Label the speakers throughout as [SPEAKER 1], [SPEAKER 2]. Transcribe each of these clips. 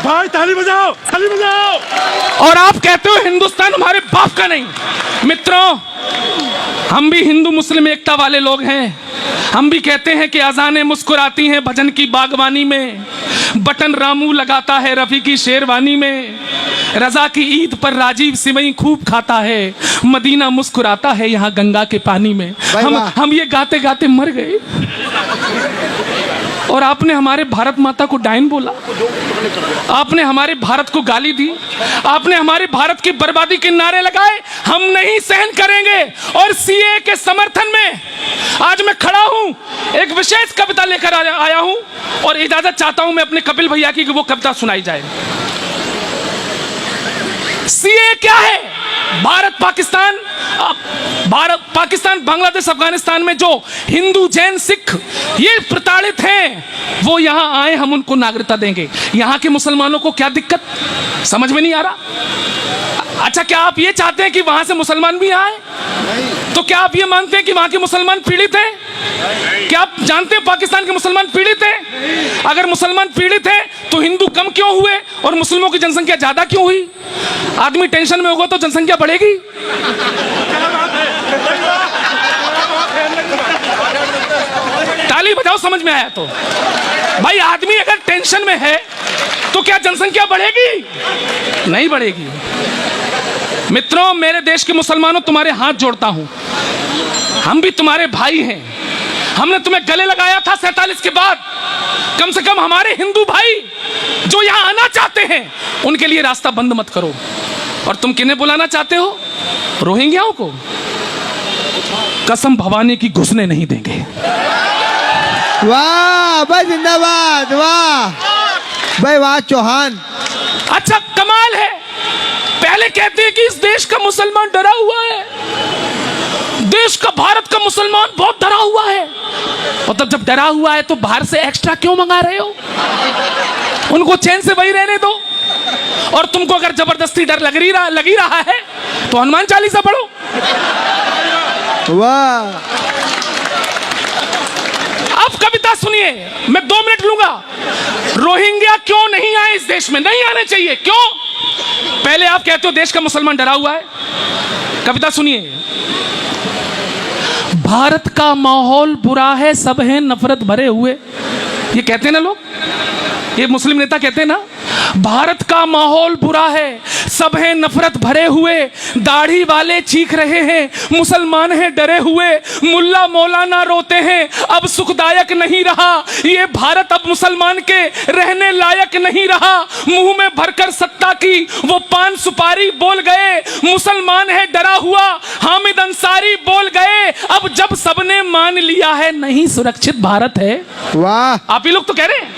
[SPEAKER 1] भाई ताली बजाओ, ताली बजाओ।
[SPEAKER 2] और आप कहते हो हिंदुस्तान हमारे बाप का नहीं। मित्रों, हम भी हिंदू मुस्लिम एकता वाले लोग हैं। हम भी कहते हैं कि अजानें मुस्कुराती हैं भजन की बागवानी में, बटन रामू लगाता है रफी की शेरवानी में, रजा की ईद पर राजीव सिवई खूब खाता है, मदीना मुस्कुराता है यहाँ गंगा के पानी में। हम ये गाते गाते मर गए और आपने हमारे भारत माता को डायन बोला, आपने हमारे भारत को गाली दी, आपने हमारे भारत की बर्बादी के नारे लगाए। हम नहीं सहन करेंगे। और सीए के समर्थन में आज मैं खड़ा हूं, एक विशेष कविता लेकर आया हूं और इजाजत चाहता हूं मैं अपने कपिल भैया की कि वो कविता सुनाई जाए। सीए क्या है? भारत पाकिस्तान बांग्लादेश अफगानिस्तान में जो हिंदू जैन सिख ये प्रताड़ित हैं, वो यहां आए, हम उनको नागरिकता देंगे। यहां के मुसलमानों को क्या दिक्कत, समझ में नहीं आ रहा? अच्छा, क्या आप ये चाहते हैं कि वहां से मुसलमान भी आए? तो क्या आप ये मानते हैं कि वहां के मुसलमान पीड़ित हैं? क्या आप जानते हैं पाकिस्तान के मुसलमान पीड़ित हैं? अगर मुसलमान पीड़ित हैं तो हिंदू कम क्यों हुए और मुस्लिमों की जनसंख्या ज्यादा क्यों हुई? आदमी टेंशन में होगा तो जनसंख्या बढ़ेगी। ताली बजाओ, समझ में आया तो। भाई, आदमी अगर टेंशन में है तो क्या जनसंख्या बढ़ेगी? नहीं बढ़ेगी। मित्रों, मेरे देश के मुसलमानों, तुम्हारे हाथ जोड़ता हूं, हम भी तुम्हारे भाई हैं। हमने तुम्हें गले लगाया था 47 के बाद। कम से कम हमारे हिंदू भाई जो यहां आना चाहते हैं उनके लिए रास्ता बंद मत करो। और तुम किन्हें बुलाना चाहते हो? रोहिंग्याओं को? कसम भवानी की घुसने नहीं देंगे।
[SPEAKER 3] वाह भाई, जिंदाबाद, वाह भाई, वाह चौहान।
[SPEAKER 2] अच्छा, कमाल है। पहले कहते हैं कि इस देश का मुसलमान डरा हुआ है, देश का भारत का मुसलमान बहुत डरा हुआ है। मतलब जब डरा हुआ है तो बाहर से एक्स्ट्रा क्यों मंगा रहे हो? उनको चैन से वही रहने दो। और तुमको अगर जबरदस्ती डर लगी रहा है तो हनुमान चालीसा पढ़ो।
[SPEAKER 3] वाह।
[SPEAKER 2] अब कविता सुनिए, मैं 2 मिनट लूंगा। रोहिंग्या क्यों नहीं आए इस देश में? नहीं आने चाहिए। क्यों? पहले आप कहते हो देश का मुसलमान डरा हुआ है। कविता सुनिए। भारत का माहौल बुरा है, सब हैं नफरत भरे हुए। ये कहते हैं ना लोग, ये मुस्लिम नेता कहते हैं ना, भारत का माहौल बुरा है, सब हैं नफरत भरे हुए, दाढ़ी वाले चीख रहे हैं, मुसलमान हैं डरे हुए, मुल्ला मौलाना रोते हैं, अब सुखदायक नहीं रहा ये भारत, अब मुसलमान के रहने लायक नहीं रहा। मुंह में भरकर सत्ता की वो पान सुपारी बोल गए, मुसलमान है डरा हुआ हामिद अंसारी बोल गए। अब जब सबने मान लिया है नहीं सुरक्षित भारत है।
[SPEAKER 3] वाह।
[SPEAKER 2] आप ही लोग तो कह रहे हैं,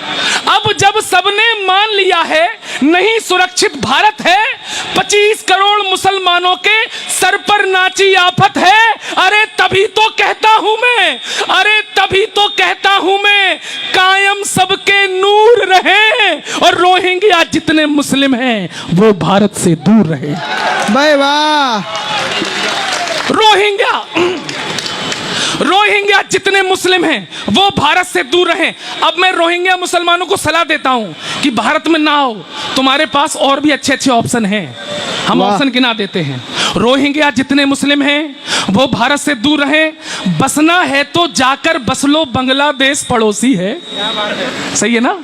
[SPEAKER 2] अब जब सबने मान लिया है नहीं सुरक्षित भारत है, 25 करोड़ मुसलमानों के सर पर नाची आफत है। अरे तभी तो कहता हूं मैं, अरे तभी तो कहता हूं मैं, कायम सबके नूर रहे और रोहिंग्या जितने मुस्लिम हैं वो भारत से दूर रहे।
[SPEAKER 3] भाई वाह।
[SPEAKER 2] रोहिंग्या जितने मुस्लिम हैं वो भारत से दूर रहें। अब मैं रोहिंग्या मुसलमानों को सलाह देता हूं कि भारत में ना आओ, तुम्हारे पास और भी अच्छे अच्छे ऑप्शन हैं, हम ऑप्शन गिना देते हैं। रोहिंग्या जितने मुस्लिम हैं वो भारत से दूर रहें। बसना है तो जाकर बस लो, बांग्लादेश पड़ोसी है। सही है ना?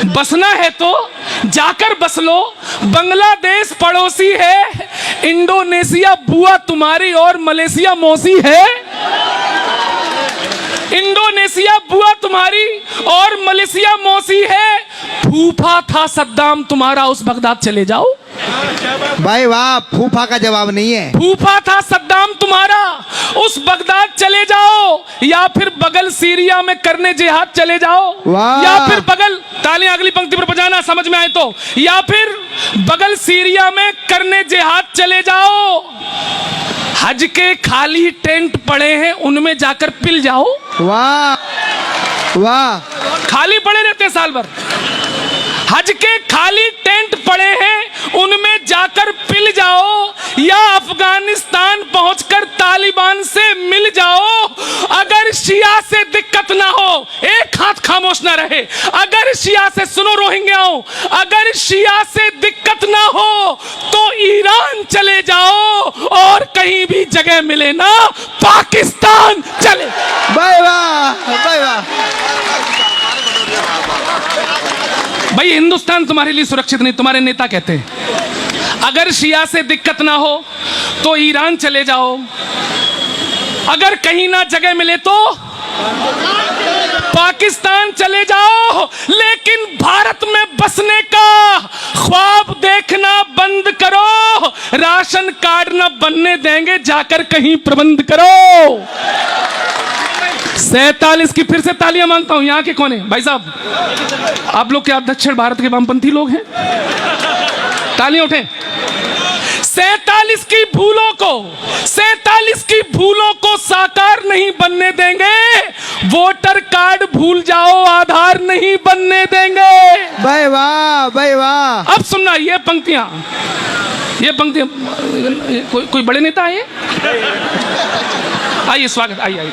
[SPEAKER 2] बसना है तो जाकर बस लो, बांग्लादेश पड़ोसी है। इंडोनेशिया बुआ तुम्हारी और मलेशिया मौसी है। इंडोनेशिया बुआ तुम्हारी और मलेशिया मौसी है। फूफा था सद्दाम तुम्हारा, उस बगदाद चले जाओ।
[SPEAKER 3] भाई वाह, फूफा का जवाब नहीं है।
[SPEAKER 2] फूफा था सद्दाम तुम्हारा, उस बगदाद चले जाओ, या फिर बगल सीरिया में करने जिहाद चले जाओ, या फिर बगल, तालियां अगली पंक्ति पर बजाना समझ में आए तो, या फिर बगल सीरिया में करने जिहाद चले जाओ। हज के खाली टेंट पड़े हैं उनमें जाकर पिल जाओ।
[SPEAKER 3] वाह वाह।
[SPEAKER 2] खाली पड़े रहते हैं साल भर। हज के खाली टेंट पड़े हैं उनमें जाकर पिल जाओ, या अफगानिस्तान पहुंचकर तालिबान से मिल जाओ। अगर अगर शिया से दिक्कत ना हो, एक हाथ खामोश ना रहे, अगर शिया से, सुनो रोहिंग्याओं, अगर शिया से दिक्कत ना हो तो ईरान चले जाओ, और कहीं भी जगह मिले ना पाकिस्तान चले।
[SPEAKER 3] भाई वाह, भाई वाह।
[SPEAKER 2] भाई हिंदुस्तान तुम्हारे लिए सुरक्षित नहीं, तुम्हारे नेता कहते हैं अगर शिया से दिक्कत ना हो तो ईरान चले जाओ, अगर कहीं ना जगह मिले तो पाकिस्तान चले जाओ, लेकिन भारत में बसने का ख्वाब देखना बंद करो, राशन कार्ड न बनने देंगे, जाकर कहीं प्रबंध करो। 47 की फिर से तालियां मांगता हूं। यहां के कौन है भाई साहब? आप लोग क्या दक्षिण भारत के वामपंथी लोग हैं? तालियां उठें। 47 की भूलों को साकार नहीं बनने देंगे, वोटर कार्ड भूल जाओ, आधार नहीं बनने देंगे।
[SPEAKER 3] भाई वाह, भाई वाह।
[SPEAKER 2] अब सुनना ये पंक्तियां, कोई बड़े नेता आए? आइए, स्वागत, आइए।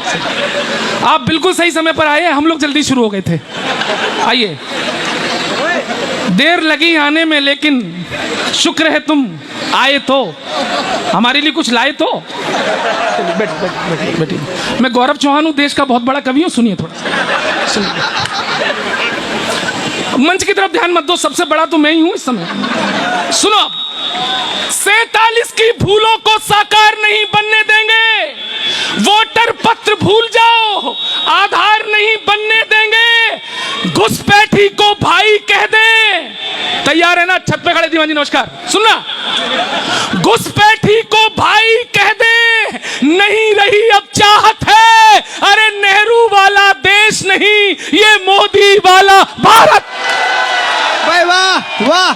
[SPEAKER 2] आप बिल्कुल सही समय पर आए, हम लोग जल्दी शुरू हो गए थे। आइए, देर लगी आने में, लेकिन शुक्र है तुम आए तो, हमारे लिए कुछ लाए तो। बैठिए। मैं गौरव चौहान हूं, देश का बहुत बड़ा कवि हूं, सुनिए थोड़ा, सुनिए। मंच की तरफ ध्यान मत दो, सबसे बड़ा तो मैं ही हूं इस समय। सुनो, 47 की भूलों को साकार नहीं बनने देंगे, वोटर पत्र भूल जाओ, आधार नहीं बनने देंगे, घुसपैठी को भाई कह दे। तैयार है ना? छत पे खड़े दीवान जी, नमस्कार। सुनना, घुसपैठी को भाई कह दे, नहीं रही अब चाहत है, अरे नेहरू वाला देश नहीं, ये मोदी वाला भारत।
[SPEAKER 3] भाई वाह, वाह।